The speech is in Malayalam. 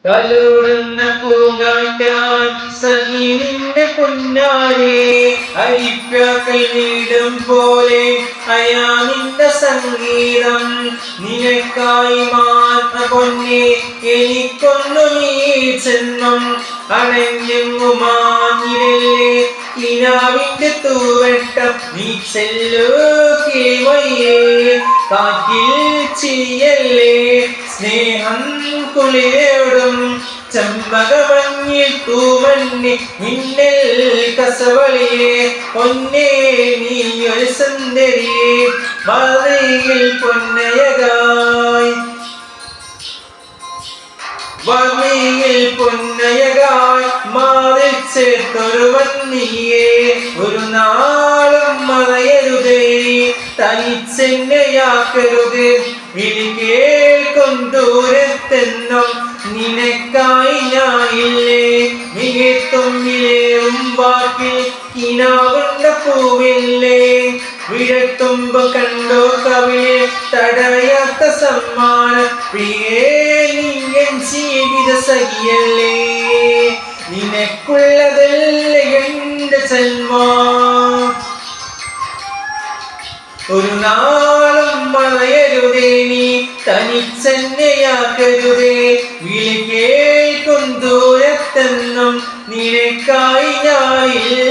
കലൂടുന്ന പൂങ്കാറ്റാൻ സഖീനിന്റെ പൊന്നാരെ അരിപ്പാക്കൽ വീടും പോലെ അയാമിന്റെ സംഗീതം നിനക്കായി മാത്ര പൊന്നെ എനിക്കൊന്നു നീ ജന്മം അണഞ്ഞെങ്ങുമാഞ്ഞിരല്ലേ കിനാവിന്റെ തൂവട്ടം നീ ചെല്ലു കേവയ്യേ കാറ്റിൽ ചിരിയല്ലേ സ്നേഹം കുളിരോടും ചമ്പകമഞ്ഞിൽ തൂമണ്ണി മിന്നൽ കസവളിയെ പൊന്നേ നീ ഒരു സുന്ദരിയെ വാതിൽ പൊന്നയകായി വാതിൽ പൊന്നയകായി മാറിൽ ചേർത്തൊരു വന്നിയെ ഒരു നാളും മറയരുതേ തനിച്ചെന്നെയാക്കരുത് വിളി കേൾക്കും ദൂരത്തെന്നും നിനക്കായി ഞാനില്ലേ മികത്തുമ്പിലേറും വാക്കിൽ കിനാവുണ്ട പൂവില്ലേ വിഴത്തുമ്പ കണ്ടോ കവിയെ തടയാത്ത സമ്മാന പ്രിയേ നീയൻ ജീവിത സഖിയല്ലേ നിനക്കുള്ളതല്ലേ എന്റെ ജന്മം ഒരു നാളും മറയരുതേ നീ തനിച്ചെന്നെയാക്കരുതേ വിളി കേൾക്കും ദൂരത്തെന്നും നിനക്കായി ഞാനില്ല